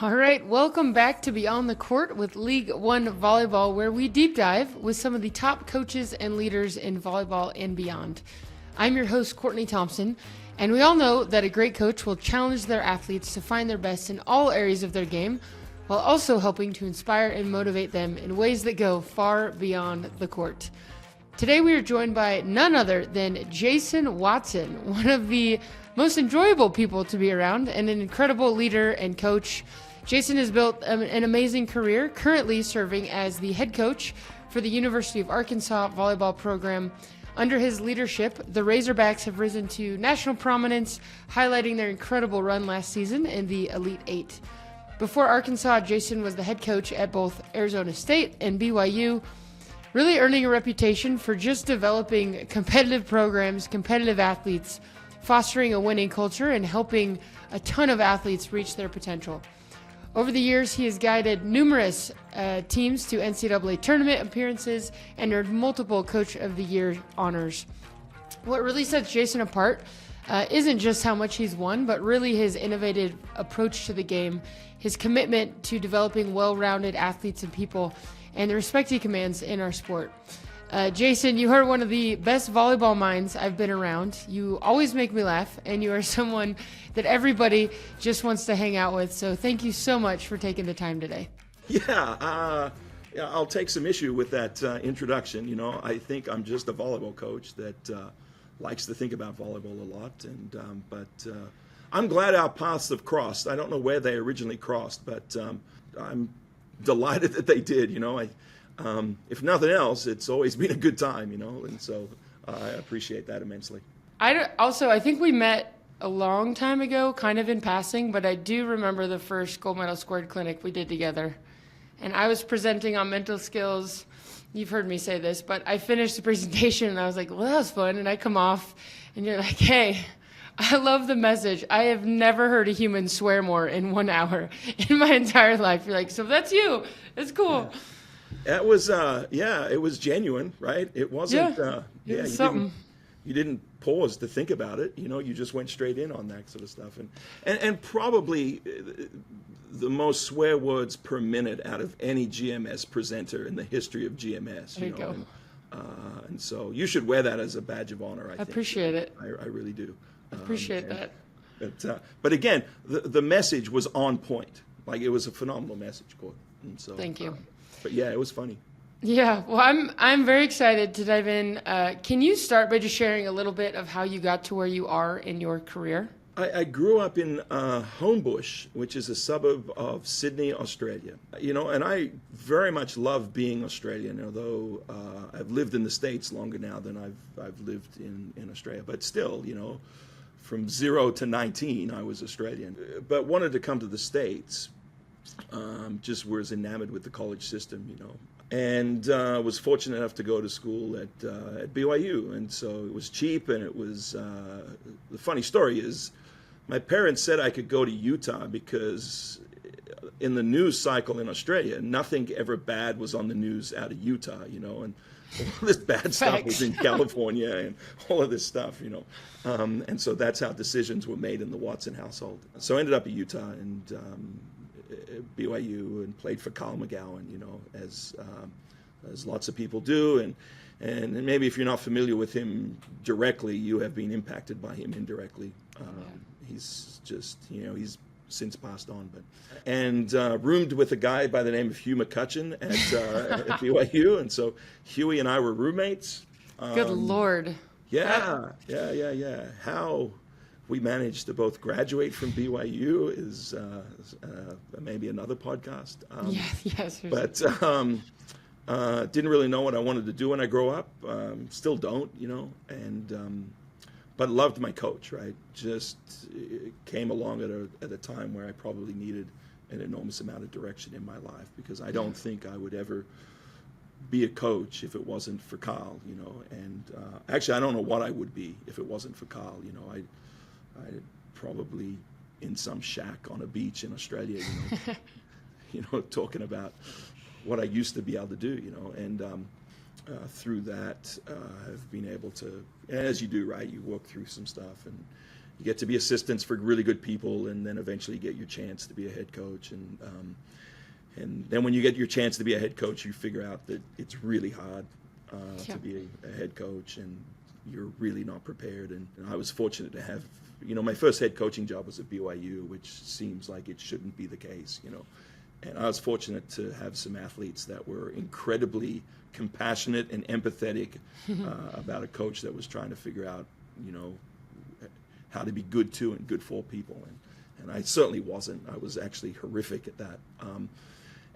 All right, welcome back to Beyond the Court with League One Volleyball, where we deep dive with some of the top coaches and leaders in volleyball and beyond. I'm your host, Courtney Thompson, and we all know that a great coach will challenge their athletes to find their best in all areas of their game, while also helping to inspire and motivate them in ways that go far beyond the court. Today we are joined by none other than Jason Watson, one of the most enjoyable people to be around and an incredible leader and coach. Jason has built an amazing career, currently serving as the head coach for the University of Arkansas volleyball program. Under his leadership, the Razorbacks have risen to national prominence, highlighting their incredible run last season in the Elite Eight. Before Arkansas, Jason was the head coach at both Arizona State and BYU, really earning a reputation for just developing competitive programs, competitive athletes, fostering a winning culture, and helping a ton of athletes reach their potential. Over the years, he has guided numerous teams to NCAA Tournament appearances and earned multiple Coach of the Year honors. What really sets Jason apart isn't just how much he's won, but really his innovative approach to the game, his commitment to developing well-rounded athletes and people, and the respect he commands in our sport. Jason, you are one of the best volleyball minds I've been around. You always make me laugh, and you are someone that everybody just wants to hang out with. So thank you so much for taking the time today. Yeah, I'll take some issue with that introduction. You know, I think I'm just a volleyball coach that likes to think about volleyball a lot. But I'm glad our paths have crossed. I don't know where they originally crossed, but I'm delighted that they did. You know, if nothing else, it's always been a good time, you know, and so I appreciate that immensely. I think we met a long time ago, kind of in passing, but I do remember the first Gold Medal Squared clinic we did together. And I was presenting on mental skills. You've heard me say this, but I finished the presentation and I was like, well, that was fun. And I come off and you're like, hey, I love the message. I have never heard a human swear more in 1 hour in my entire life. You're like, so that's you. It's cool. Yeah. That was, it was genuine, right? It wasn't, it was something. You didn't pause to think about it. You know, you just went straight in on that sort of stuff. And probably the most swear words per minute out of any GMS presenter in the history of GMS. There you go. And so you should wear that as a badge of honor, I think. Appreciate it. I really do. I appreciate that. But again, the message was on point. Like, it was a phenomenal message, Court. And so, thank you. But yeah, it was funny. Yeah, well, I'm very excited to dive in. Can you start by just sharing a little bit of how you got to where you are in your career? I grew up in Homebush, which is a suburb of Sydney, Australia. You know, and I very much love being Australian, although I've lived in the States longer now than I've lived in Australia. But still, you know, from 0 to 19, I was Australian. But wanted to come to the States. Just was enamored with the college system, you know, and was fortunate enough to go to school at BYU, and so it was cheap, and it was the funny story is my parents said I could go to Utah because in the news cycle in Australia, nothing ever bad was on the news out of Utah, you know, and all this bad stuff was in California and all of this stuff, you know, and so that's how decisions were made in the Watson household. So I ended up at Utah and BYU and played for Carl McGowan, you know, as lots of people do, and maybe if you're not familiar with him directly, you have been impacted by him indirectly. He's just, you know, he's since passed on, and roomed with a guy by the name of Hugh McCutcheon at BYU, and so Huey and I were roommates. Good Lord. Yeah. How we managed to both graduate from BYU is maybe another podcast. Yes. But didn't really know what I wanted to do when I grow up. Still don't, you know. And but loved my coach. Right, just came along at a time where I probably needed an enormous amount of direction in my life, because I don't think I would ever be a coach if it wasn't for Carl, you know. And actually, I don't know what I would be if it wasn't for Carl. You know, I'd probably in some shack on a beach in Australia, you know, talking about what I used to be able to do, you know, and through that, I've been able to, as you do, right, you work through some stuff you get to be assistants for really good people, and then eventually get your chance to be a head coach. And then when you get your chance to be a head coach, you figure out that it's really hard to be a head coach, and you're really not prepared. And I was fortunate to have, my first head coaching job was at BYU, which seems like it shouldn't be the case, And I was fortunate to have some athletes that were incredibly compassionate and empathetic about a coach that was trying to figure out, how to be good to and good for people. And I certainly wasn't. I was actually horrific at that.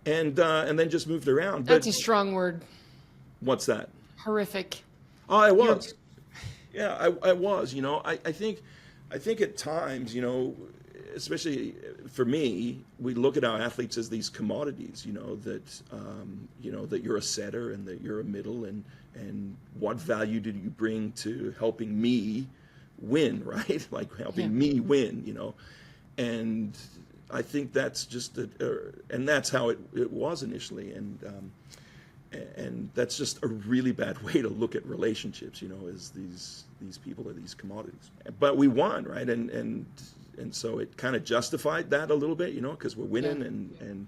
And then just moved around. That's a strong word. What's that? Horrific. Oh, I was. Yeah, I was. I think at times, especially for me, we look at our athletes as these commodities, that you're a setter and that you're a middle, and what value do you bring to helping me win, right? Like helping me win, and I think that's just and that's how it was initially, and that's just a really bad way to look at relationships, as these people are these commodities. But we won, right? And so it kind of justified that a little bit, because we're winning, and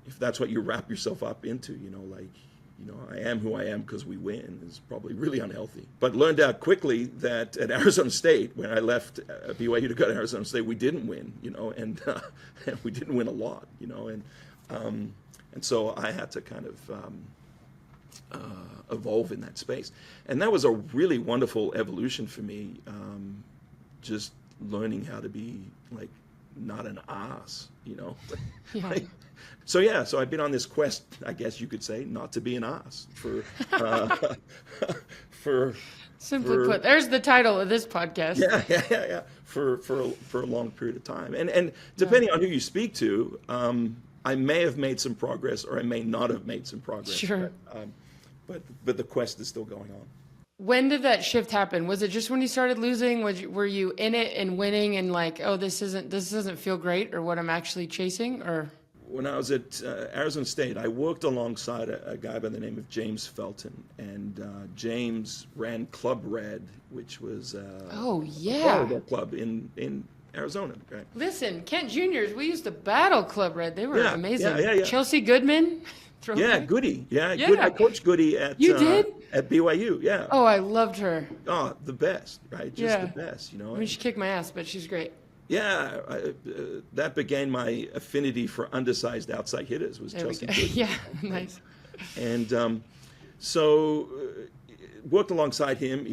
if that's what you wrap yourself up into, I am who I am because we win, is probably really unhealthy. But learned out quickly that at Arizona State, when I left BYU to go to Arizona State, we didn't win, and we didn't win a lot, and so I had to kind of evolve in that space. And that was a really wonderful evolution for me, just learning how to be, like, not an ass, So I've been on this quest, I guess you could say, not to be an ass for Simply put, there's the title of this podcast. Yeah. For a long period of time. And depending on who you speak to, I may have made some progress, or I may not have made some progress. Sure. But the quest is still going on. When did that shift happen? Was it just when you started losing? Were you in it and winning and like, oh, this doesn't feel great, or what I'm actually chasing? Or when I was at Arizona State, I worked alongside a guy by the name of James Felton, and James ran Club Red, which was a volleyball club in Arizona. Right? Listen, Kent Juniors, we used to battle Club Red. They were amazing. Yeah. Chelsea Goodman. Goody. Good. I coached Goody at at BYU. Yeah. Oh, I loved her. Oh, the best, right? Just the best, I mean, she kicked my ass, but she's great. Yeah, that began my affinity for undersized outside hitters. Was Chelsea Goody. Yeah, nice. And so worked alongside him.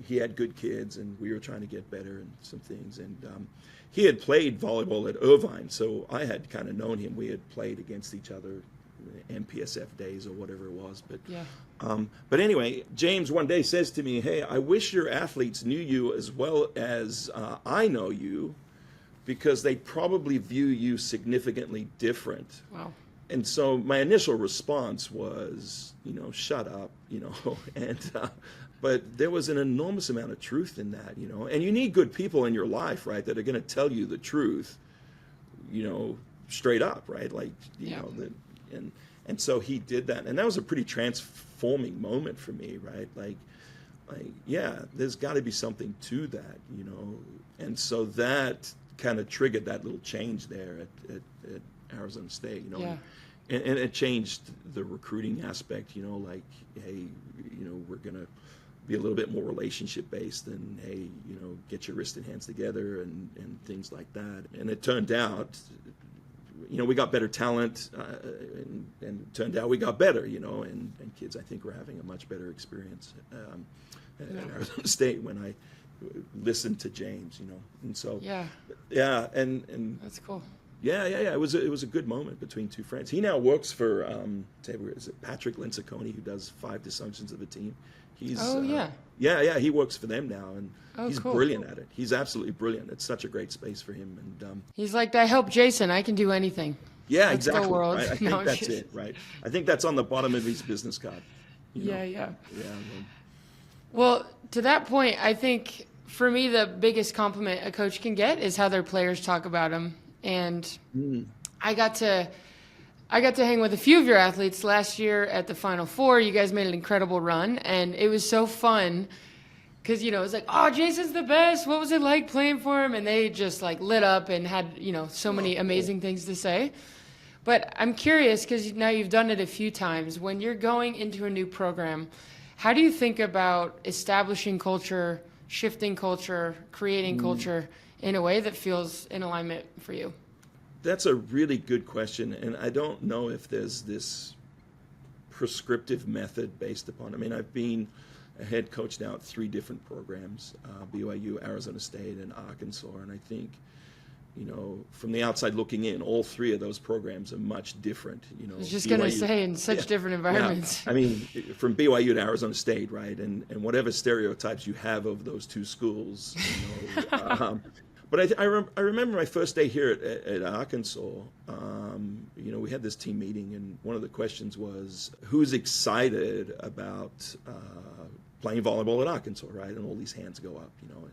He had good kids, and we were trying to get better and some things. And he had played volleyball at Irvine, so I had kind of known him. We had played against each other, MPSF days or whatever it was. But anyway, James one day says to me, "Hey, I wish your athletes knew you as well as I know you, because they probably view you significantly different." Wow. And so my initial response was, shut up, and but there was an enormous amount of truth in that, and you need good people in your life, right, that are going to tell you the truth, straight up, right, like, and so he did that, and that was a pretty transforming moment for me, right, like there's got to be something to that, and so that kind of triggered that little change there at Arizona State, And it changed the recruiting aspect, like, hey, we're going to be a little bit more relationship based, and hey, get your wrist and hands together and things like that. And it turned out, we got better talent, and it turned out we got better, and kids, I think, were having a much better experience at Arizona State when I listened to James, and so and that's cool. Yeah. It was a good moment between two friends. He now works for is it Patrick Linciconi, who does 5 dysfunctions of a team. He's he works for them now, and he's brilliant at it. He's absolutely brilliant. It's such a great space for him, and he's like, I help Jason. I can do anything. Yeah, Let's exactly. go, world. Right? I think that's it. Right. I think that's on the bottom of his business card. Yeah. Well, to that point, I think for me the biggest compliment a coach can get is how their players talk about him. And I got to hang with a few of your athletes last year at the Final Four. You guys made an incredible run, and it was so fun Because, you know, it's like, oh, Jason's the best. What was it like playing for him? And they just like lit up and had, you know, so many amazing things to say. But I'm curious, because now you've done it a few times. When you're going into a new program, how do you think about establishing culture, shifting culture, creating culture in a way that feels in alignment for you? That's a really good question, and I don't know if there's this prescriptive method based upon. I mean, I've been a head coach now at 3 different programs, BYU, Arizona State, and Arkansas, and I think, you know, from the outside looking in, all 3 of those programs are much different. You know, I was just going to say, in such different environments. Yeah. I mean, from BYU to Arizona State, right, and whatever stereotypes you have over those 2 schools, you know, but I remember my first day here at Arkansas. You know, we had this team meeting, and one of the questions was, who's excited about playing volleyball at Arkansas, right? And all these hands go up, you know,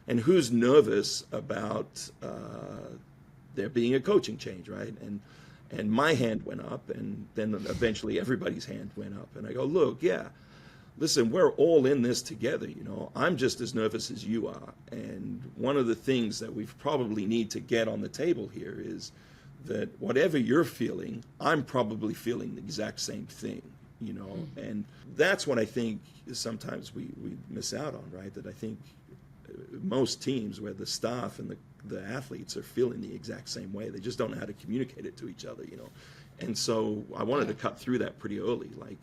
and who's nervous about there being a coaching change, right? And my hand went up, and then eventually everybody's hand went up, and I go, look, yeah. Listen, we're all in this together, you know. I'm just as nervous as you are. And one of the things that we probably need to get on the table here is that whatever you're feeling, I'm probably feeling the exact same thing, you know. And that's what I think sometimes we miss out on, right? That I think most teams where the staff and the athletes are feeling the exact same way. They just don't know how to communicate it to each other, you know. And so I wanted to cut through that pretty early, like,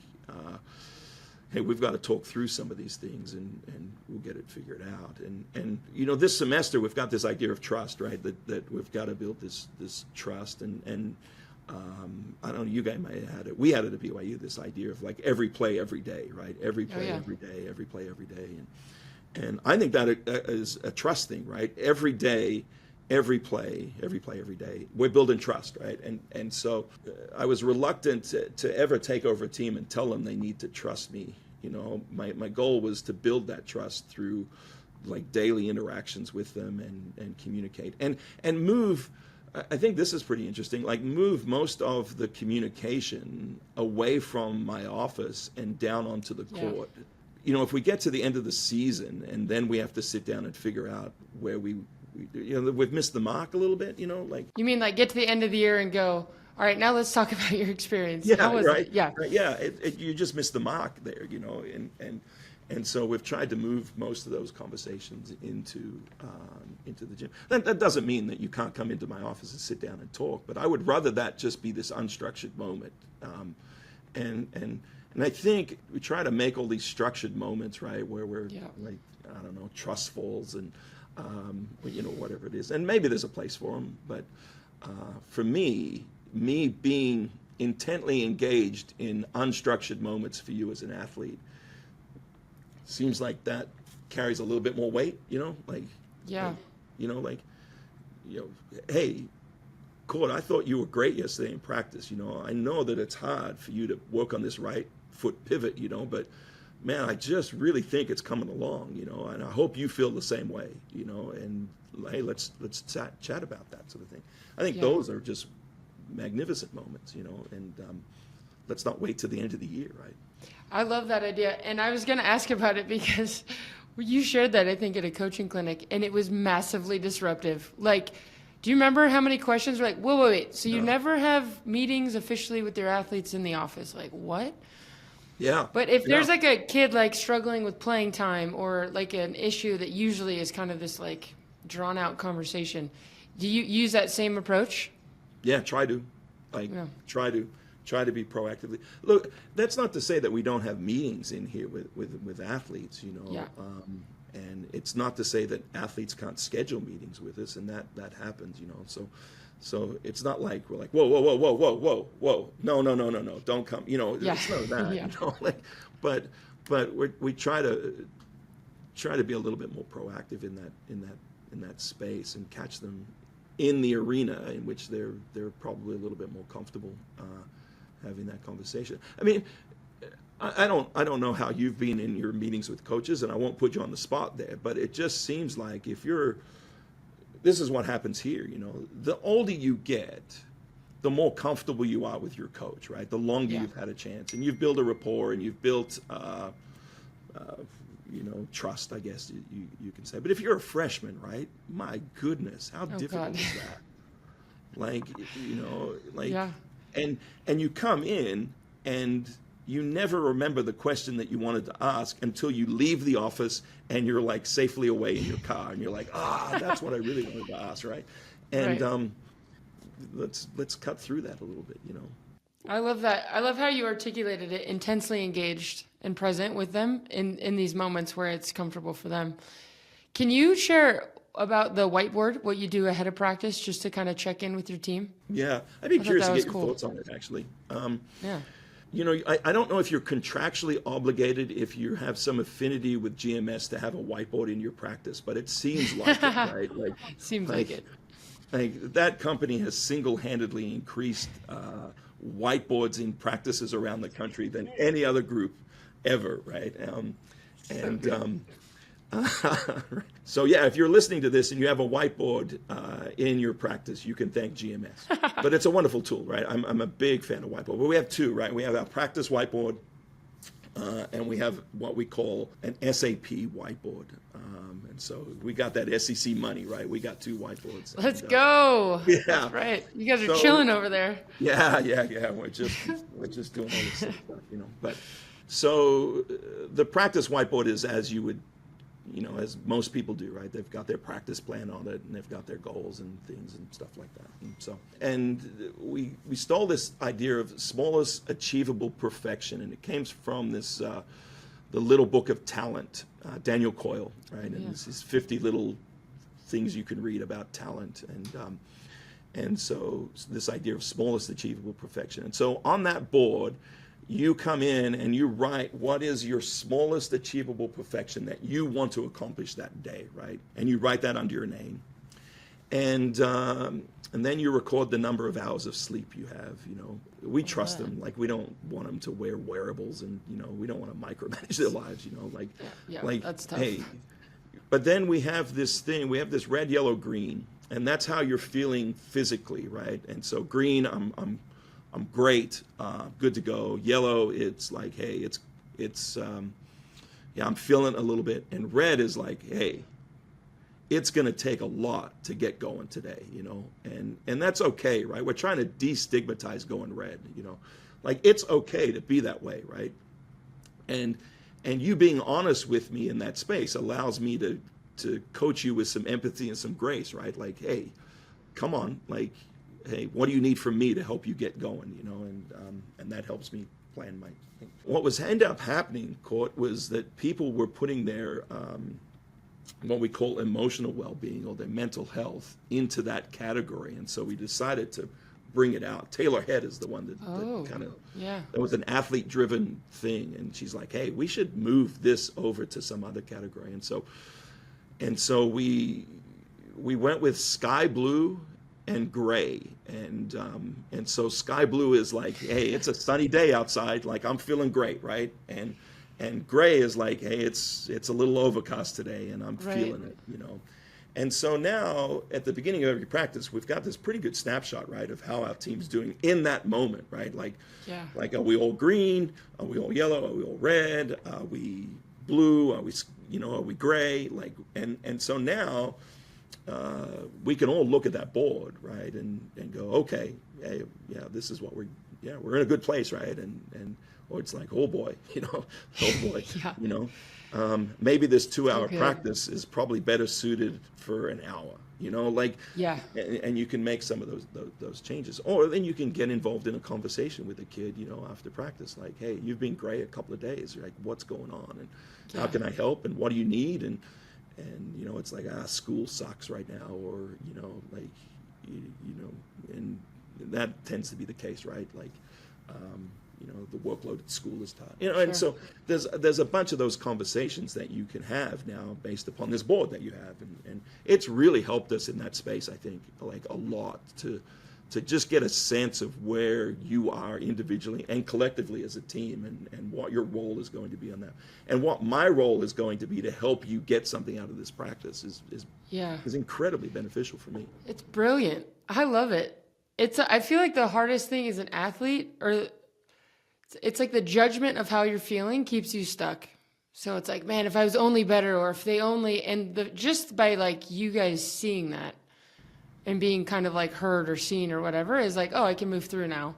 hey, we've got to talk through some of these things, and we'll get it figured out. And you know, this semester we've got this idea of trust, right? That we've got to build this trust. And I don't know, you guys may have had it. We had it at BYU, this idea of like every play every day, right? Every play every day, every play every day. And I think that is a trust thing, right? Every day, every play every day, we're building trust, right? And so I was reluctant to ever take over a team and tell them they need to trust me. You know, my goal was to build that trust through like daily interactions with them and communicate and move. I think this is pretty interesting, like move most of the communication away from my office and down onto the court. You know, if we get to the end of the season and then we have to sit down and figure out where we've missed the mark a little bit, you know, like. You mean like get to the end of the year and go, all right, now let's talk about your experience. Yeah, how was right. it? Yeah, right, yeah. You just missed the mark there, you know, and so we've tried to move most of those conversations into the gym. That doesn't mean that you can't come into my office and sit down and talk, but I would rather that just be this unstructured moment, and I think we try to make all these structured moments, right, where we're like, I don't know, trust falls and. You know, whatever it is. And maybe there's a place for them, but for me being intently engaged in unstructured moments for you as an athlete seems like that carries a little bit more weight, you know, like, hey, Court, I thought you were great yesterday in practice. You know, I know that it's hard for you to work on this right foot pivot, you know, but man, I just really think it's coming along, you know, and I hope you feel the same way, you know, and hey, let's chat about that sort of thing. I think those are just magnificent moments, you know, and let's not wait till the end of the year, right? I love that idea. And I was going to ask about it because you shared that, I think, at a coaching clinic, and it was massively disruptive. Like, do you remember how many questions were like, wait, so you never have meetings officially with your athletes in the office? Like, what? Yeah. But if there's like a kid like struggling with playing time or like an issue that usually is kind of this like drawn out conversation, do you use that same approach? Yeah, try to. Try to be proactively. Look, that's not to say that we don't have meetings in here with athletes, you know. And it's not to say that athletes can't schedule meetings with us, and that happens, you know. So it's not like we're like, whoa, no, don't come. You know, it's not that. You know, like, but we try to be a little bit more proactive in that space and catch them in the arena in which they're probably a little bit more comfortable having that conversation. I mean, I don't know how you've been in your meetings with coaches, and I won't put you on the spot there, but it just seems like this is what happens here, you know. The older you get, the more comfortable you are with your coach, right? The longer you've had a chance, and you've built a rapport, and you've built, trust, I guess you can say. But if you're a freshman, right? My goodness, how difficult is that? Like, Yeah. and you come in and you never remember the question that you wanted to ask until you leave the office and you're like safely away in your car and you're like, that's what I really wanted to ask, right? And right. Let's cut through that a little bit, I love that. I love how you articulated it, intensely engaged and present with them in these moments where it's comfortable for them. Can you share about the whiteboard, what you do ahead of practice, just to kind of check in with your team? Yeah, I'd be curious to get your cool. thoughts on it, actually. Yeah. I don't know if you're contractually obligated, if you have some affinity with GMS, to have a whiteboard in your practice, but it seems like it, right? Like, Seems like it. Like that company has single-handedly increased whiteboards in practices around the country than any other group ever, right? So yeah, if you're listening to this and you have a whiteboard in your practice, you can thank GMS. But it's a wonderful tool, right? I'm a big fan of whiteboard. But we have two, right? We have our practice whiteboard, and we have what we call an SAP whiteboard. And so we got that SEC money, right? We got two whiteboards. Let's go. Yeah. That's right. You guys are chilling over there. Yeah. We're just doing all this stuff, But so the practice whiteboard is as you would, as most people do, right? They've got their practice plan on it, and they've got their goals and things and stuff like that. And we stole this idea of smallest achievable perfection, and it came from this the little book of talent, Daniel Coyle, right? And this is 50 little things you can read about talent, and so this idea of smallest achievable perfection. And so on that board, you come in and you write what is your smallest achievable perfection that you want to accomplish that day, right? And you write that under your name. And then you record the number of hours of sleep you have, We trust them. Like, we don't want them to wear wearables, and, we don't want to micromanage their lives, like, that's tough. Hey, but then we have this red, yellow, green, and that's how you're feeling physically, right? And so green, I'm great, good to go. Yellow, it's like, hey, I'm feeling a little bit. And red is like, hey, it's going to take a lot to get going today, and that's okay, right? We're trying to destigmatize going red, like, it's okay to be that way, right? And you being honest with me in that space allows me to coach you with some empathy and some grace, right? Like, hey, come on, like, hey, what do you need from me to help you get going, and that helps me plan my thing. What was ended up happening, Court, was that people were putting their what we call emotional well-being, or their mental health, into that category, and so we decided to bring it out. Taylor Head is the one that kind of, that was an athlete-driven thing, and she's like, hey, we should move this over to some other category, and so we went with sky blue and gray, and so sky blue is like, hey, it's a sunny day outside, like, I'm feeling great, right? And gray is like, hey, it's a little overcast today, and I'm feeling it, And so now, at the beginning of every practice, we've got this pretty good snapshot, right, of how our team's doing in that moment, right? Like, are we all green? Are we all yellow? Are we all red? Are we blue? Are we gray? Like, and so now we can all look at that board, right, and go, okay, hey, this is what we're in a good place, right? And or it's like, oh boy, maybe this 2-hour practice is probably better suited for an hour, and you can make some of those changes. Or then you can get involved in a conversation with a kid, after practice, like, hey, you've been gray a couple of days, like, what's going on, and how can I help, and what do you need, and it's like, school sucks right now, or and that tends to be the case, right? Like, the workload at school is tough. And so there's a bunch of those conversations that you can have now based upon this board that you have, and it's really helped us in that space, I think, like, a lot, to just get a sense of where you are individually and collectively as a team, and what your role is going to be on that, and what my role is going to be to help you get something out of this practice is incredibly beneficial for me. It's brilliant. I love it. I feel like the hardest thing as an athlete, or it's like the judgment of how you're feeling keeps you stuck. So it's like, man, if I was only better, or if they only, just by like you guys seeing that and being kind of like heard or seen or whatever is like, oh, I can move through now.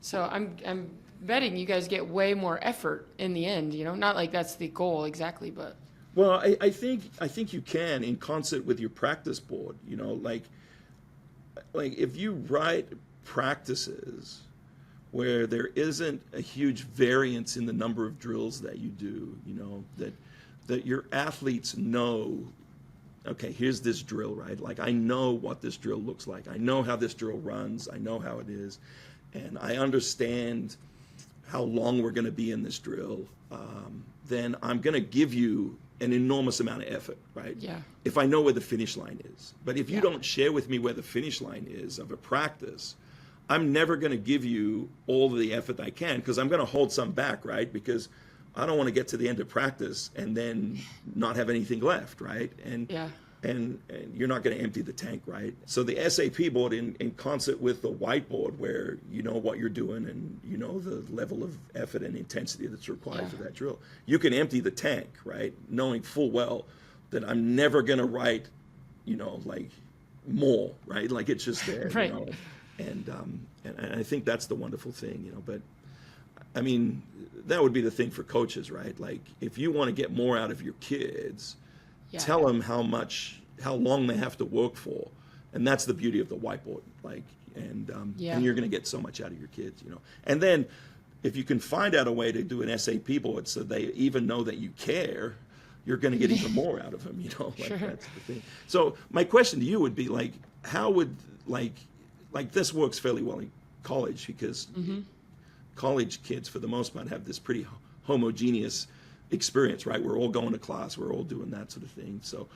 So I'm betting you guys get way more effort in the end, not like that's the goal exactly, but. Well, I think you can in concert with your practice board, like if you write practices where there isn't a huge variance in the number of drills that you do, that your athletes know, okay, here's this drill, right? Like I know what this drill looks like. I know how this drill runs. I know how it is. And I understand how long we're going to be in this drill. Then I'm going to give you an enormous amount of effort, right? Yeah. If I know where the finish line is. But if you don't share with me where the finish line is of a practice, I'm never going to give you all the effort I can, because I'm going to hold some back, right? Because I don't want to get to the end of practice and then not have anything left, right? And you're not going to empty the tank, right? So the SAP board in concert with the whiteboard, where you know what you're doing and you know the level of effort and intensity that's required for that drill, you can empty the tank, right? Knowing full well that I'm never going to write, like more, right? Like it's just there, right. And I think that's the wonderful thing, but I mean, that would be the thing for coaches, right? Like if you want to get more out of your kids, tell them how long they have to work for. And that's the beauty of the whiteboard, and you're going to get so much out of your kids, And then if you can find out a way to do an SAP board so they even know that you care, you're going to get even more out of them, That's the thing. So my question to you would be like, how would like this works fairly well in college, because college kids for the most part have this pretty homogeneous experience, right? We're all going to class, we're all doing that sort of thing. So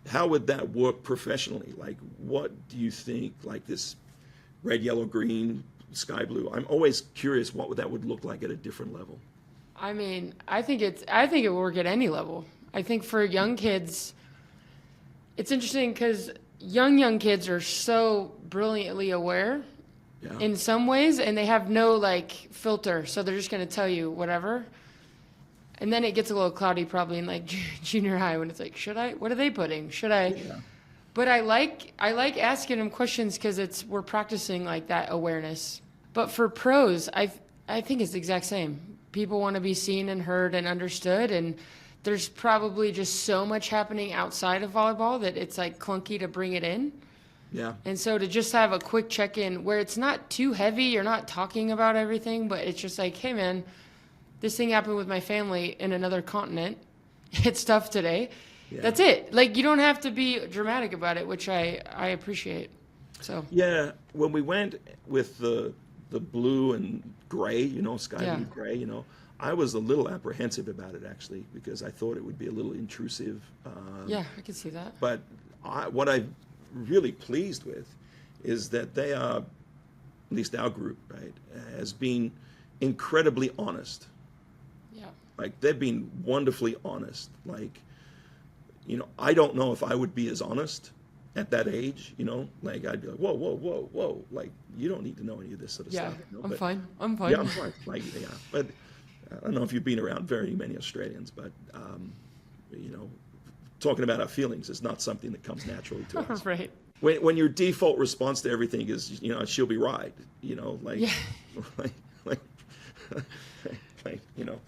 how would that work professionally? Like what do you think, like this red, yellow, green, sky blue? I'm always curious what that would look like at a different level. I mean, I think it would work at any level. I think for young kids, it's interesting because young kids are so brilliantly aware in some ways, and they have no like filter, so they're just going to tell you whatever. And then it gets a little cloudy probably in like junior high when it's like, what are they putting? Should I? Yeah. But I like asking them questions because we're practicing like that awareness. But for pros, I think it's the exact same. People want to be seen and heard and understood, and there's probably just so much happening outside of volleyball that it's like clunky to bring it in. Yeah. And so to just have a quick check-in where it's not too heavy, you're not talking about everything, but it's just like, hey man, this thing happened with my family in another continent. It's tough today. Yeah. That's it. Like you don't have to be dramatic about it, which I appreciate. So yeah, when we went with the blue and gray, sky blue gray, I was a little apprehensive about it actually, because I thought it would be a little intrusive. Yeah, I can see that. But what I'm really pleased with is that they are, at least our group, right, has been incredibly honest. Yeah. Like they've been wonderfully honest. Like, I don't know if I would be as honest at that age, like I'd be like, whoa, like you don't need to know any of this sort of stuff. I'm fine. Yeah, I'm fine. Like, yeah, but I don't know if you've been around very many Australians, but talking about our feelings is not something that comes naturally to us. Right. When your default response to everything is, she'll be right, like,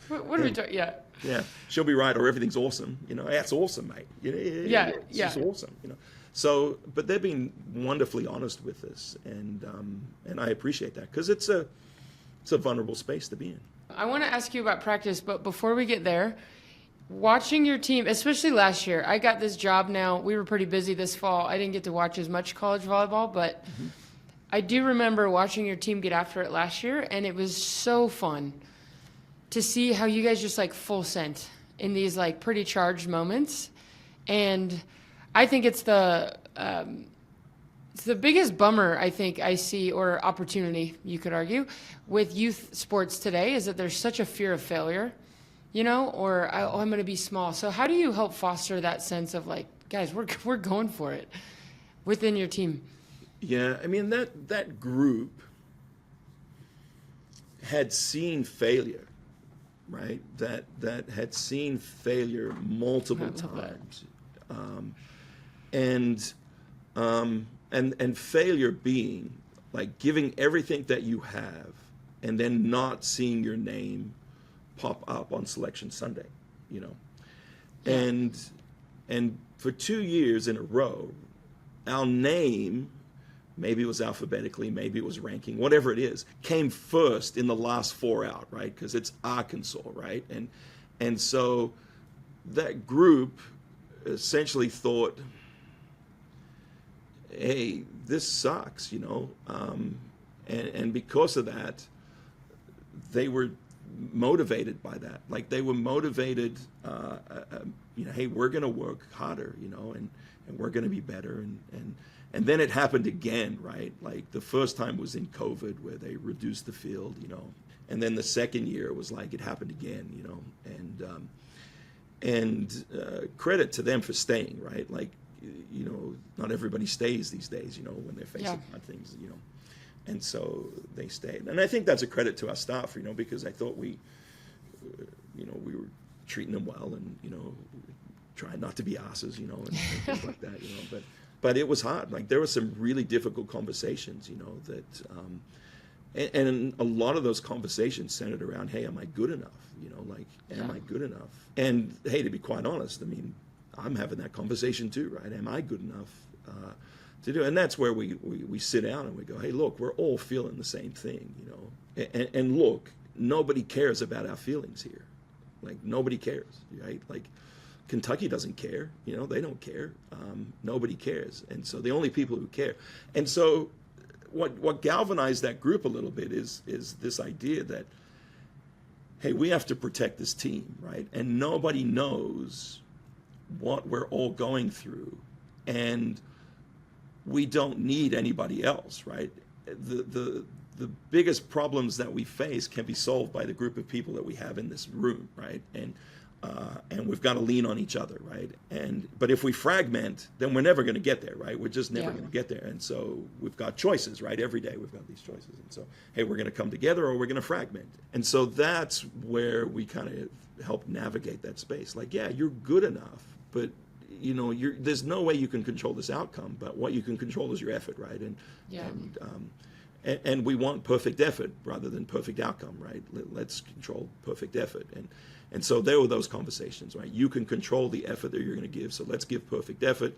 What are we talking? Yeah. Yeah, she'll be right, or everything's awesome. That's awesome, mate. It's just awesome. So, but they've been wonderfully honest with us, and I appreciate that because it's a vulnerable space to be in. I want to ask you about practice, but before we get there, watching your team, especially last year, I got this job now. We were pretty busy this fall. I didn't get to watch as much college volleyball, but I do remember watching your team get after it last year, and it was so fun to see how you guys just like full sent in these like pretty charged moments. And I think it's the biggest bummer I think I see, or opportunity you could argue, with youth sports today is that there's such a fear of failure, or I'm going to be small. So how do you help foster that sense of like, guys, we're going for it within your team? Yeah, I mean that group had seen failure, right, that had seen failure multiple times, and failure being like giving everything that you have and then not seeing your name pop up on Selection Sunday, you know. Yeah. And for 2 years in a row, our name, maybe it was alphabetically, maybe it was ranking, whatever it is, came first in the last 4 out, right? Because it's Arkansas, right? And so that group essentially thought, hey, this sucks, you know. And because of that, they were motivated by that. Like they were motivated, you know, hey, we're going to work harder, you know, and we're going to be better. And then it happened again, right? Like the first time was in COVID where they reduced the field, you know. And then the second year it was like it happened again, you know. And credit to them for staying, right? Like, you know, not everybody stays these days, you know, when they're facing hard things, you know. And so they stayed. And I think that's a credit to our staff, you know, because I thought we were treating them well and, you know, trying not to be asses, you know, and things like that, you know. But it was hard. Like there were some really difficult conversations, you know, that, and a lot of those conversations centered around, hey, am I good enough? You know, like, am I good enough? And hey, to be quite honest, I mean, I'm having that conversation too, right? Am I good enough to do? And that's where we sit down and we go, hey, look, we're all feeling the same thing, you know. And look, nobody cares about our feelings here. Like nobody cares, right? Like Kentucky doesn't care, you know, they don't care. Nobody cares. And so the only people who care. And so what galvanized that group a little bit is this idea that, hey, we have to protect this team, right? And nobody knows what we're all going through. And we don't need anybody else, right? The biggest problems that we face can be solved by the group of people that we have in this room, right? And we've got to lean on each other, right? But if we fragment, then we're never going to get there, right? We're just never going to get there. And so we've got choices, right? Every day we've got these choices. And so, hey, we're going to come together or we're going to fragment. And so that's where we kind of help navigate that space. Like, yeah, you're good enough, but you know, there's no way you can control this outcome, but what you can control is your effort, right? And we want perfect effort rather than perfect outcome, right? Let's control perfect effort. And so there were those conversations, right? You can control the effort that you're going to give, so let's give perfect effort.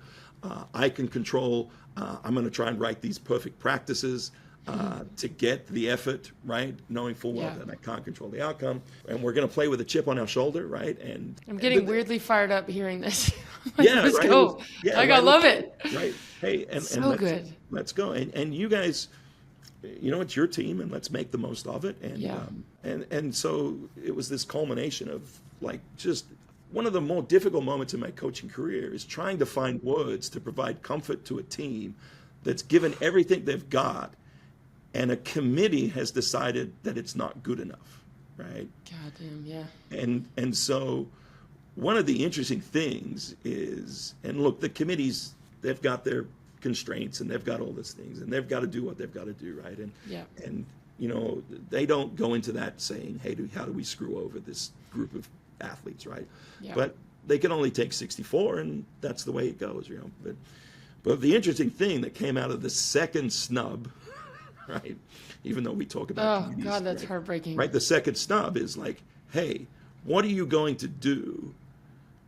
I can control, I'm going to try and write these perfect practices to get the effort, right? Knowing full well that I can't control the outcome. And we're going to play with a chip on our shoulder, right? And I'm getting weirdly fired up hearing this. Let's go. I love it. Right. Hey, and so good. Let's go. And you guys, you know, it's your team, and let's make the most of it. And so it was this culmination of like just one of the more difficult moments in my coaching career is trying to find words to provide comfort to a team that's given everything they've got, and a committee has decided that it's not good enough, right? Goddamn, yeah. And so one of the interesting things is, and look, the committees, they've got their constraints and they've got all these things and they've got to do what they've got to do, right? And you know, they don't go into that saying, hey, how do we screw over this group of athletes, right? But they can only take 64, and that's the way it goes, you know. But the interesting thing that came out of the second snub, right? Even though we talk about oh God, that's heartbreaking. Right, the second snub is like, hey, what are you going to do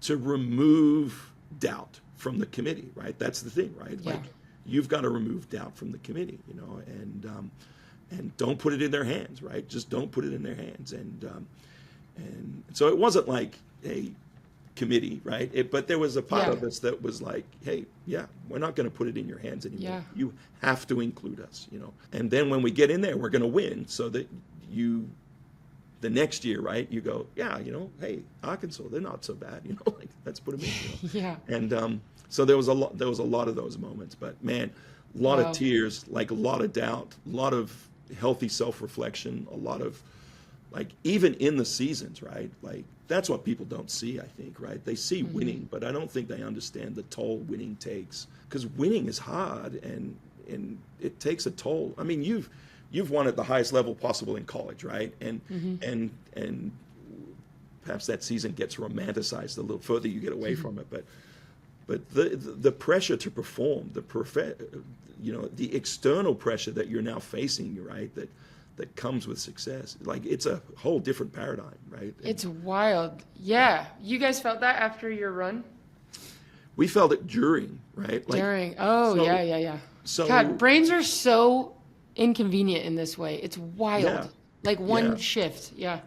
to remove doubt from the committee, right? That's the thing, right? Like you've got to remove doubt from the committee, you know, and don't put it in their hands, right? Just don't put it in their hands. And so it wasn't like a committee, right? But there was a part of us that was like, hey, we're not going to put it in your hands anymore. You have to include us, you know. And then when we get in there, we're going to win, so that the next year, right, you go, you know, hey, Arkansas, they're not so bad, you know, like let's put them in, you know? And so there was a lot of those moments, but man, a lot of tears, like a lot of doubt, a lot of healthy self-reflection, a lot of like even in the seasons, right? Like that's what people don't see, I think, right? They see winning, but I don't think they understand the toll winning takes, because winning is hard and it takes a toll. I mean, you've won at the highest level possible in college, right? And perhaps that season gets romanticized the little further you get away from it. But the pressure to perform, the external pressure that you're now facing, right? That comes with success. Like, it's a whole different paradigm, right? It's wild. Yeah. You guys felt that after your run? We felt it during, right? Like, During. Oh, so, yeah. So, God, brains are so inconvenient in this way. It's wild. Yeah, like one shift. Yeah.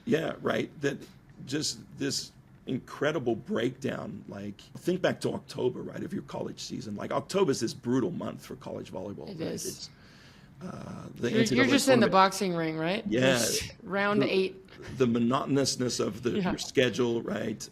Yeah, right. That just this incredible breakdown. Like, think back to October, right, of your college season. Like, October is this brutal month for college volleyball. It right? is. It's, You're just in the boxing ring, right? Yeah. Round 8. The monotonousness of your schedule, right?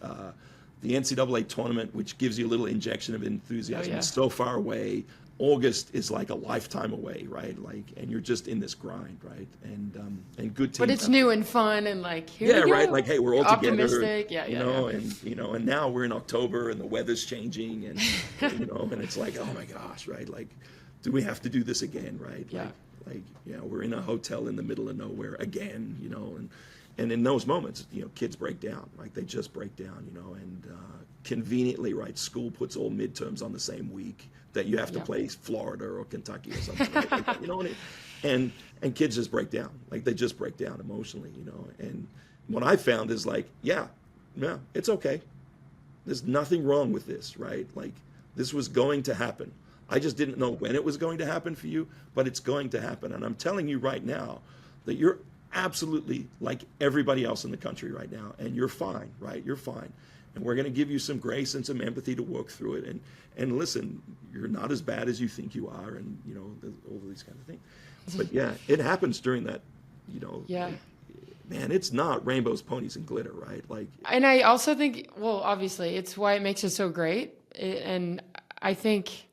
The NCAA tournament, which gives you a little injection of enthusiasm, is so far away. August is like a lifetime away, right? Like, and you're just in this grind, right? And good teams. But it's new and fun, and like, here we go. Right. Like, hey, we're all optimistic. together. And now we're in October, and the weather's changing, and and it's like, oh my gosh, right? Like, do we have to do this again, right? Yeah. Like, we're in a hotel in the middle of nowhere again, and in those moments, kids break down, like they just break down, and conveniently, right, school puts all midterms on the same week that you have to play Florida or Kentucky or something, right? Like that, and kids just break down, like they just break down emotionally, and what I found is like, yeah, it's okay. There's nothing wrong with this, right? Like, this was going to happen. I just didn't know when it was going to happen for you, but it's going to happen. And I'm telling you right now that you're absolutely like everybody else in the country right now, and you're fine, right? You're fine. And we're going to give you some grace and some empathy to work through it. And listen, you're not as bad as you think you are, and, all of these kind of things. But yeah, it happens during that, man, it's not rainbows, ponies, and glitter, right? Like, and I also think, well, obviously, it's why it makes it so great. And I think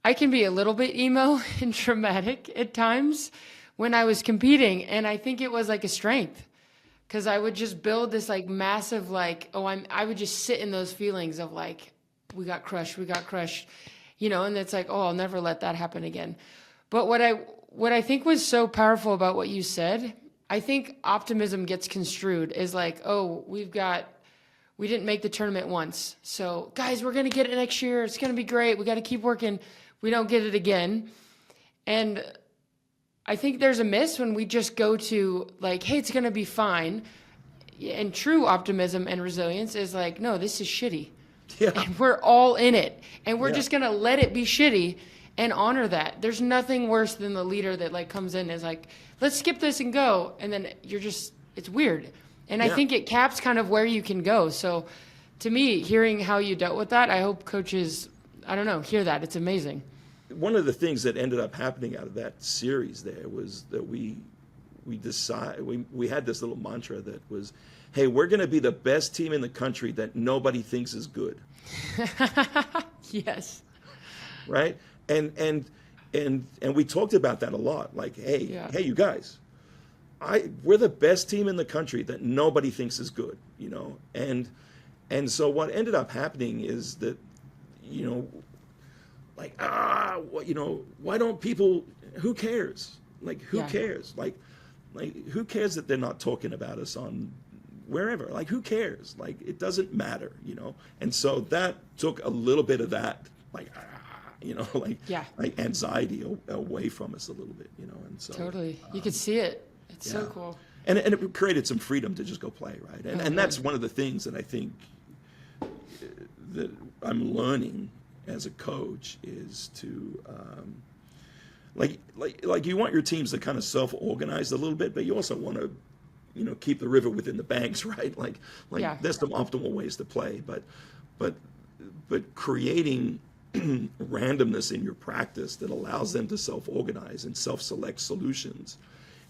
I can be a little bit emo and dramatic at times when I was competing. And I think it was like a strength, because I would just build this like massive, like, I would just sit in those feelings of like, we got crushed, and it's like, I'll never let that happen again. But what I think was so powerful about what you said, I think optimism gets construed as like, we didn't make the tournament once. So guys, we're going to get it next year. It's going to be great. We got to keep working. We don't get it again. And I think there's a miss when we just go to like, hey, it's going to be fine. And true optimism and resilience is like, no, this is shitty. Yeah. And we're all in it. And we're just going to let it be shitty and honor that. There's nothing worse than the leader that like comes in and is like, let's skip this and go. And then it's weird. And I think it caps kind of where you can go. So to me, hearing how you dealt with that, I hope coaches, hear that. It's amazing. One of the things that ended up happening out of that series there was that we had this little mantra that was, hey, we're going to be the best team in the country that nobody thinks is good. Yes. Right? And we talked about that a lot. Like, hey, you guys, we're the best team in the country that nobody thinks is good, and so what ended up happening is that, like, why don't people, who cares? Like, who cares? Like, who cares that they're not talking about us on wherever? Like, who cares? Like, it doesn't matter, And so that took a little bit of that, like anxiety away from us a little bit, and so. Totally. You could see it. It's so cool. And it created some freedom to just go play, right? And that's one of the things that I think that I'm learning as a coach is to, like you want your teams to kind of self-organize a little bit, but you also want to, keep the river within the banks, right? Like there's some optimal ways to play, but creating randomness in your practice that allows them to self-organize and self-select solutions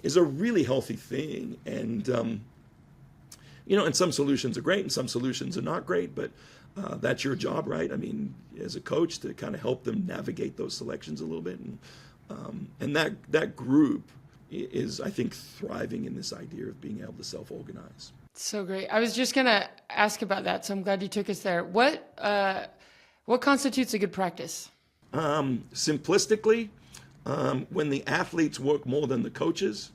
is a really healthy thing. And, and some solutions are great and some solutions are not great, but that's your job, right? I mean, as a coach, to kind of help them navigate those selections a little bit. And that group is, I think, thriving in this idea of being able to self-organize. So great. I was just going to ask about that, so I'm glad you took us there. What constitutes a good practice? Simplistically, when the athletes work more than the coaches,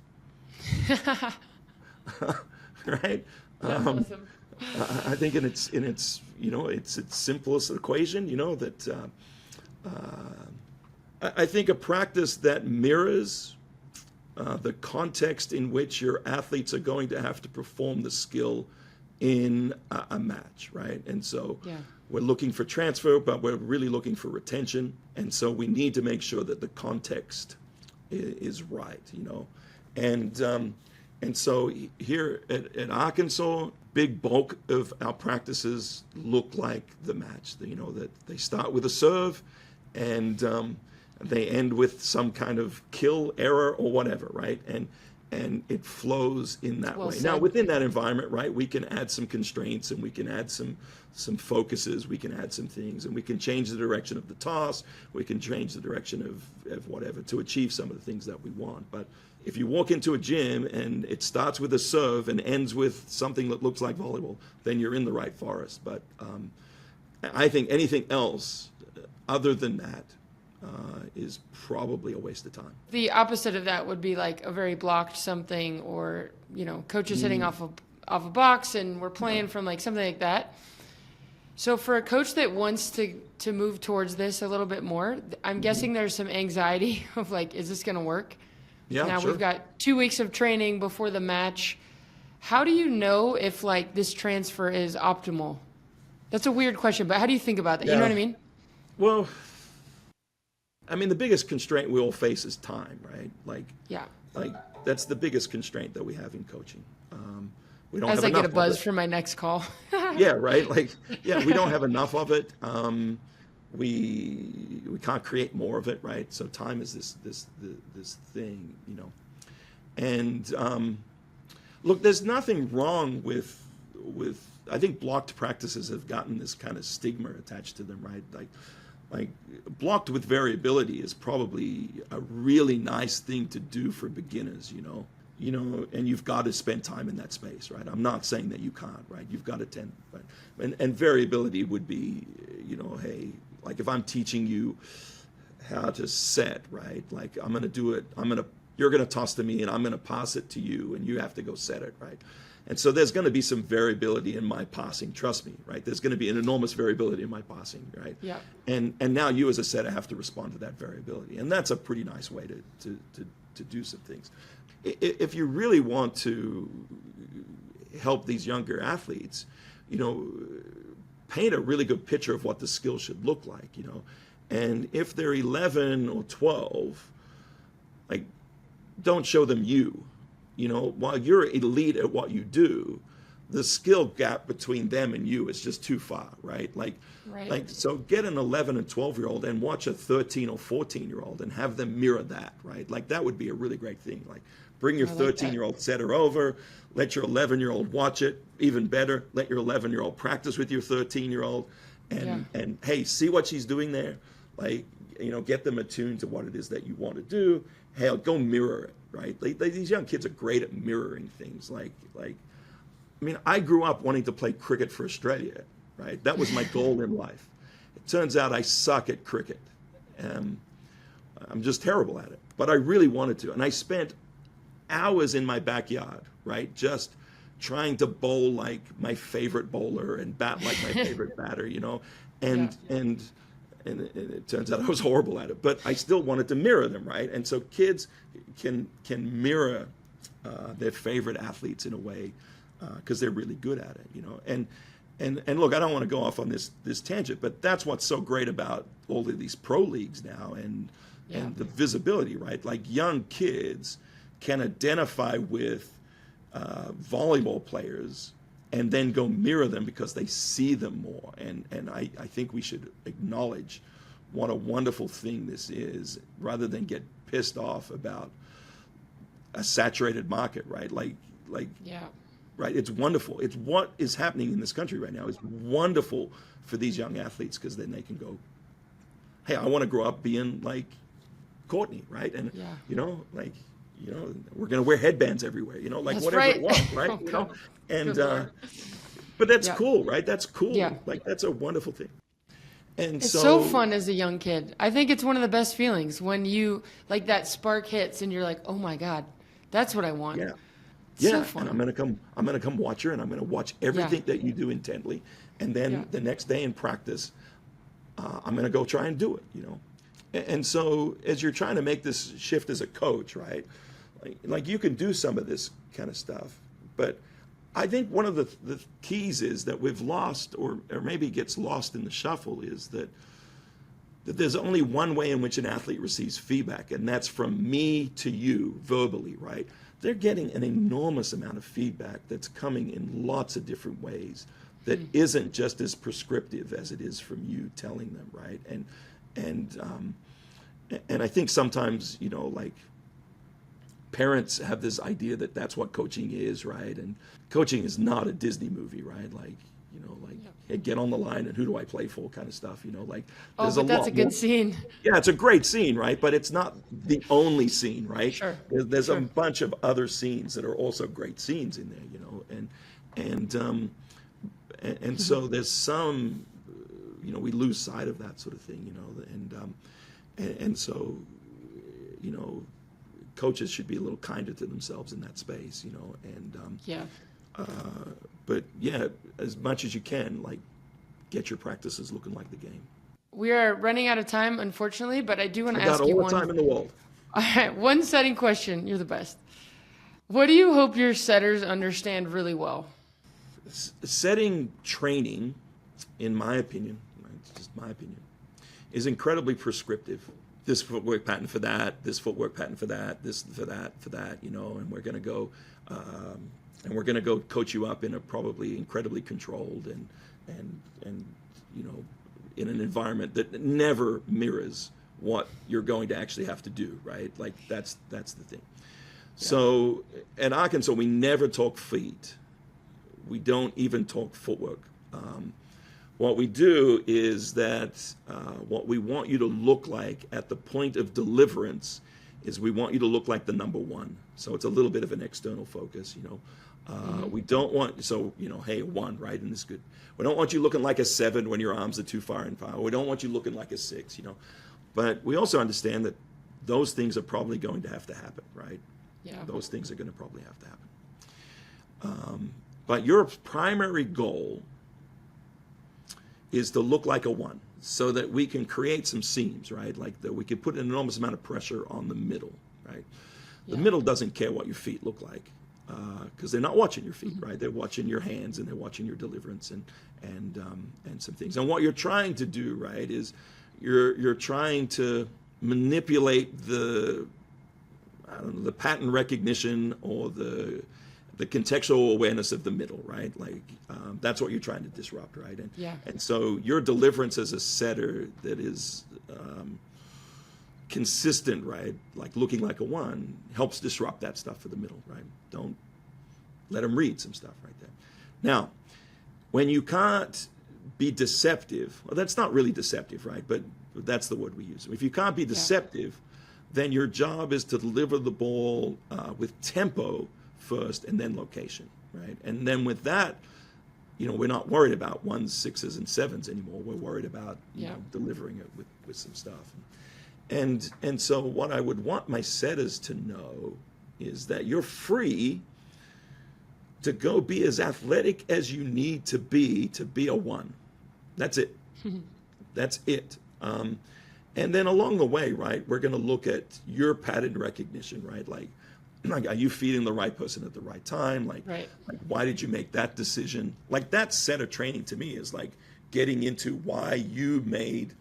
right? That's awesome. I think in its its simplest equation, that I think a practice that mirrors the context in which your athletes are going to have to perform the skill in a match, right? And so we're looking for transfer, but we're really looking for retention. And so we need to make sure that the context is right, And so here at Arkansas, big bulk of our practices look like the match. That they start with a serve and they end with some kind of kill, error, or whatever, right? And it flows in that way. Now, within that environment, right, we can add some constraints and we can add some focuses, we can add some things, and we can change the direction of the toss, we can change the direction of whatever to achieve some of the things that we want. But if you walk into a gym and it starts with a serve and ends with something that looks like volleyball, then you're in the right forest. But I think anything else other than that is probably a waste of time. The opposite of that would be like a very blocked something, or coach is hitting off a box and we're playing from like something like that. So for a coach that wants to move towards this a little bit more, I'm guessing there's some anxiety of like, is this going to work? Yeah, now sure. We've got 2 weeks of training before the match. How do you know if like this transfer is optimal? That's a weird question, but how do you think about that? Yeah. You know what I mean? Well, the biggest constraint we all face is time, right? Like that's the biggest constraint that we have in coaching. We don't As have I enough get a buzz of it. for my next call. Yeah, right. We don't have enough of it. We can't create more of it, right? So time is this thing, And look, there's nothing wrong with. I think blocked practices have gotten this kind of stigma attached to them, right? Like blocked with variability is probably a really nice thing to do for beginners, and you've got to spend time in that space, right? I'm not saying that you can't, right? You've got to tend, right? And variability would be, hey, like if I'm teaching you how to set, right? Like I'm going to do it, you're going to toss to me and I'm going to pass it to you and you have to go set it, right? And so there's going to be some variability in my passing, trust me, right? There's going to be an enormous variability in my passing, right? Yeah. And now you as a setter have to respond to that variability. And that's a pretty nice way to do some things. If you really want to help these younger athletes, paint a really good picture of what the skill should look like, And if they're 11 or 12, like, don't show them you. While you're elite at what you do, the skill gap between them and you is just too far, right? So get an 11 and 12-year-old and watch a 13 or 14-year-old and have them mirror that, right? Like that would be a really great thing. Like bring your 13-year-old setter over, let your 11-year-old watch it, even better, let your 11-year-old practice with your 13-year-old and hey, see what she's doing there? Like, get them attuned to what it is that you want to do. Hey, go mirror it, right? These young kids are great at mirroring things. I grew up wanting to play cricket for Australia, right? That was my goal in life. It turns out I suck at cricket. I'm just terrible at it. But I really wanted to. And I spent hours in my backyard, right? Just trying to bowl like my favorite bowler and bat like my favorite batter, And it turns out I was horrible at it, but I still wanted to mirror them, right? And so kids can mirror their favorite athletes in a way because they're really good at it, And look, I don't want to go off on this tangent, but that's what's so great about all of these pro leagues now and the visibility, right? Like young kids can identify with volleyball players and then go mirror them because they see them more. And I think we should acknowledge what a wonderful thing this is rather than get pissed off about a saturated market, right? Right? It's wonderful. It's what is happening in this country right now. It's wonderful for these young athletes because then they can go, hey, I want to grow up being like Courtney, right? And, we're going to wear headbands everywhere, That's whatever right. it was, right? Oh, And but that's cool, right? That's cool. Yeah. Like that's a wonderful thing. And it's so fun as a young kid. I think it's one of the best feelings when you like that spark hits and you're like, oh my God, that's what I want. Yeah. Yeah, fun. and I'm gonna come watch her, and I'm gonna watch everything that you do intently, and then the next day in practice, I'm gonna go try and do it, you know. And so as you're trying to make this shift as a coach, right? Like you can do some of this kind of stuff, but I think one of the keys is that we've lost, or maybe gets lost in the shuffle, is that there's only one way in which an athlete receives feedback, and that's from me to you verbally, right? They're getting an enormous amount of feedback that's coming in lots of different ways that isn't just as prescriptive as it is from you telling them, right? And I think sometimes, you know, like parents have this idea that that's what coaching is, right? And coaching is not a Disney movie, right? Like, you know, like, hey, get on the line and who do I play for kind of stuff, you know, like there's but that's a good more. scene. Yeah, it's a great scene, right? But it's not the only scene, right? Sure. There's a bunch of other scenes that are also great scenes in there, you know, and so there's some, you know, we lose sight of that sort of thing, you know, and so, you know, coaches should be a little kinder to themselves in that space, you know, but yeah, as much as you can, like, get your practices looking like the game. We are running out of time, unfortunately, but I do want to ask you I got all one. the time in the world. All right, one setting question. You're the best. What do you hope your setters understand really well? Setting training, in my opinion, it's just my opinion, is incredibly prescriptive. This footwork pattern for that, this footwork pattern for that, this for that, you know, and we're going to go coach you up in a probably incredibly controlled and you know, in an environment that never mirrors what you're going to actually have to do, right? Like that's the thing. Yeah. So at Arkansas, we never talk feet. We don't even talk footwork. What we do is that what we want you to look like at the point of deliverance is we want you to look like the number one. So it's a little bit of an external focus, you know. We don't want, so, you know, hey, 1, right, and this is good. We don't want you looking like a 7 when your arms are too far in power. We don't want you looking like a 6, you know. But we also understand that those things are probably going to have to happen, right? Yeah. Those things are going to probably have to happen. But your primary goal is to look like a 1 so that we can create some seams, right? Like that we can put an enormous amount of pressure on the middle, right? The middle doesn't care what your feet look like because they're not watching your feet, right? They're watching your hands and they're watching your deliverance and some things. And what you're trying to do, right, is you're trying to manipulate the pattern recognition or the contextual awareness of the middle, right? Like that's what you're trying to disrupt, right? And so your deliverance as a setter that is consistent, right? Like looking like a 1 helps disrupt that stuff for the middle, right? Don't let them read some stuff right there. Now, when you can't be deceptive, well, that's not really deceptive, right? But that's the word we use. If you can't be deceptive, then your job is to deliver the ball with tempo first and then location, right? And then with that, you know, we're not worried about 1s, 6s, and 7s anymore. We're worried about you know, delivering it with some stuff. And so what I would want my setters to know is that you're free to go be as athletic as you need to be a 1. That's it. That's it. And then along the way, right, we're going to look at your pattern recognition, right? Like, are you feeding the right person at the right time? Like, why did you make that decision? Like that setter training to me is like getting into why you made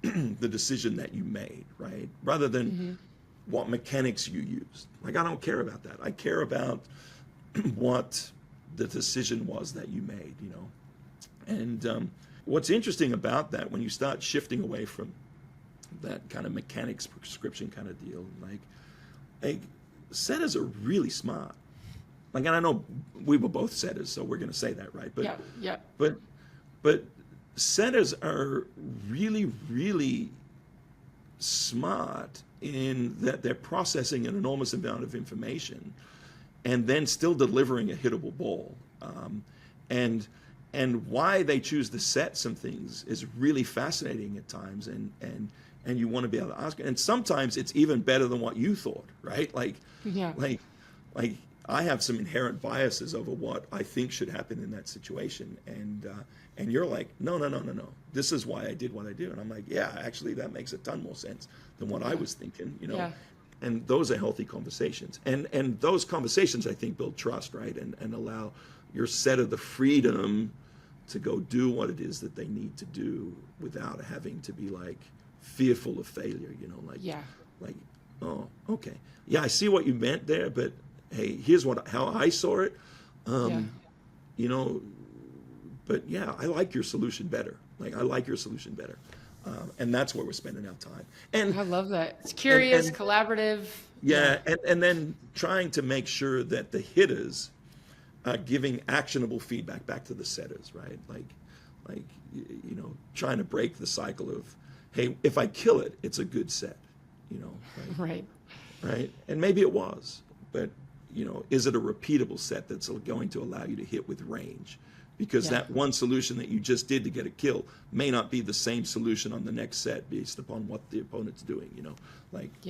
the decision that you made, right? Rather than what mechanics you used. Like, I don't care about that. I care about what the decision was that you made, you know? And what's interesting about that, when you start shifting away from that kind of mechanics prescription kind of deal, like setters are really smart. Like, and I know we were both setters, so we're going to say that, right? But but setters are really, really smart in that they're processing an enormous amount of information and then still delivering a hittable ball. And why they choose to set some things is really fascinating at times, and you want to be able to ask. And sometimes it's even better than what you thought, right? Like I have some inherent biases over what I think should happen in that situation. And you're like, no. This is why I did what I did. And I'm like, yeah, actually, that makes a ton more sense than what I was thinking, you know. Yeah. And those are healthy conversations. And those conversations, I think, build trust, right? And allow your setter the freedom to go do what it is that they need to do without having to be like fearful of failure, you know, like, oh, okay. Yeah, I see what you meant there, but hey, here's how I saw it. You know, but yeah, I like your solution better. Like, I like your solution better. And that's where we're spending our time. And I love that. It's curious, and collaborative. Yeah, and then trying to make sure that the hitters are giving actionable feedback back to the setters, right? Like you know, trying to break the cycle of, hey, if I kill it, it's a good set, you know. Right. And maybe it was, but you know, is it a repeatable set that's going to allow you to hit with range? Because that one solution that you just did to get a kill may not be the same solution on the next set based upon what the opponent's doing, you know,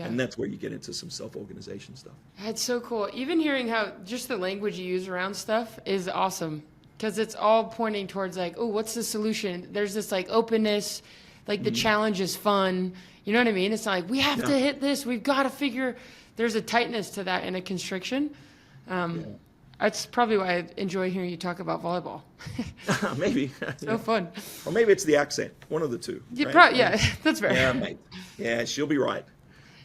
and that's where you get into some self-organization stuff. That's so cool. Even hearing how just the language you use around stuff is awesome, because it's all pointing towards like, oh, what's the solution? There's this like openness, like the challenge is fun. You know what I mean? It's not like we have to hit this. We've got to figure. There's a tightness to that and a constriction. That's probably why I enjoy hearing you talk about volleyball. Maybe. So fun. Or maybe it's the accent. One of the two. Right? That's fair. Yeah, mate. Yeah, she'll be right.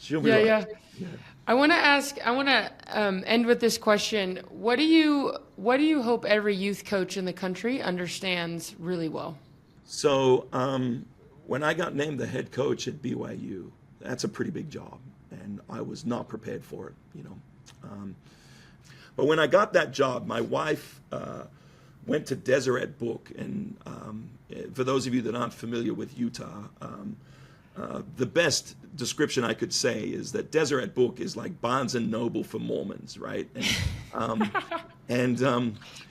She'll be right. Yeah. I want to end with this question. What do you hope every youth coach in the country understands really well? So when I got named the head coach at BYU, that's a pretty big job, and I was not prepared for it, you know. But when I got that job, my wife went to Deseret Book, and for those of you that aren't familiar with Utah, the best description I could say is that Deseret Book is like Barnes and Noble for Mormons, right? And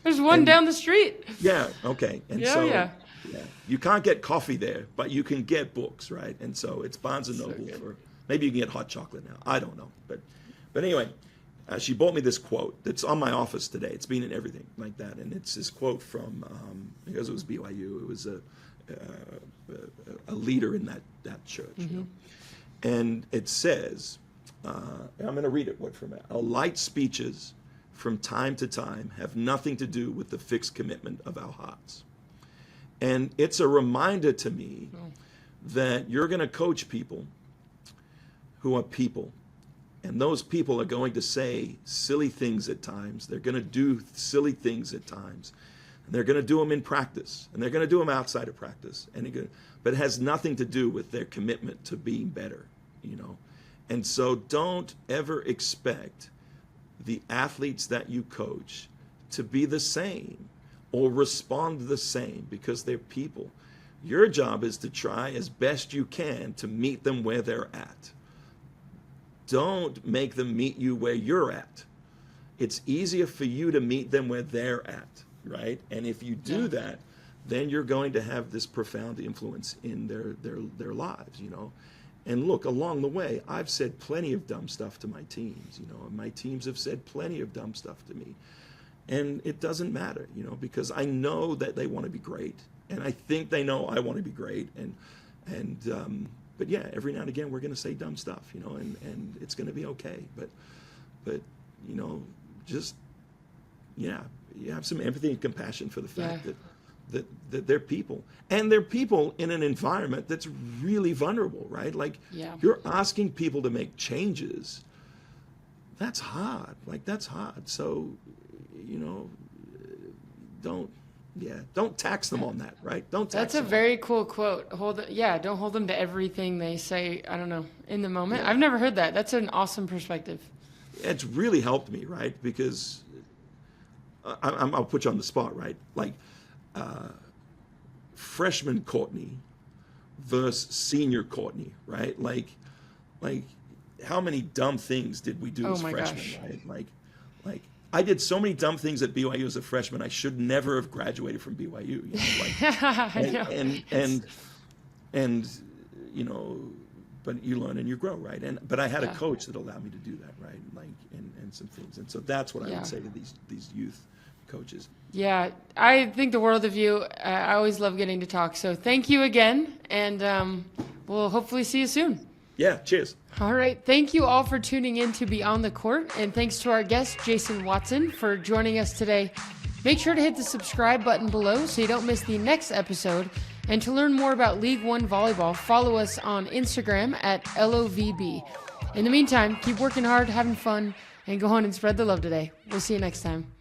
there's one down the street. Yeah. Okay. And you can't get coffee there, but you can get books, right? And so it's Barnes and Noble, or maybe you can get hot chocolate now. I don't know, but anyway. She bought me this quote that's on my office today. It's been in everything like that. And it's this quote from, because it was BYU, it was a leader in that church. You know? And it says, I'm going to read it word for word. Our light speeches from time to time have nothing to do with the fixed commitment of our hearts. And it's a reminder to me that you're going to coach people who are people. And those people are going to say silly things at times. They're going to do silly things at times. And they're going to do them in practice. And they're going to do them outside of practice. But it has nothing to do with their commitment to being better, you know. And so don't ever expect the athletes that you coach to be the same or respond the same, because they're people. Your job is to try as best you can to meet them where they're at. Don't make them meet you where you're at. It's easier for you to meet them where they're at, right? And if you do that, then you're going to have this profound influence in their lives, you know. And look, along the way, I've said plenty of dumb stuff to my teams, you know, and my teams have said plenty of dumb stuff to me. And it doesn't matter, you know, because I know that they want to be great. And I think they know I want to be great. But yeah, every now and again we're going to say dumb stuff, you know, and it's going to be okay. But you know, just you have some empathy and compassion for the fact that they're people, and they're people in an environment that's really vulnerable, right? Like you're asking people to make changes. That's hard. That's hard. So, you know, don't tax them on that, right? Don't tax them. That's a very cool quote. Don't hold them to everything they say, I don't know, in the moment. I've never heard that. That's an awesome perspective. It's really helped me, right? Because I'll put you on the spot, right? Like freshman Courtney versus senior Courtney, right? Like how many dumb things did we do as freshmen, right? Like I did so many dumb things at BYU as a freshman. I should never have graduated from BYU. You know, and you know, but you learn and you grow, right? But I had a coach that allowed me to do that, right? And some things. And so that's what I Yeah. would say to these youth coaches. Yeah, I think the world of you. I always love getting to talk. So thank you again, and we'll hopefully see you soon. Yeah, cheers. All right. Thank you all for tuning in to Beyond the Court. And thanks to our guest, Jason Watson, for joining us today. Make sure to hit the subscribe button below so you don't miss the next episode. And to learn more about League One Volleyball, follow us on Instagram at LOVB. In the meantime, keep working hard, having fun, and go on and spread the love today. We'll see you next time.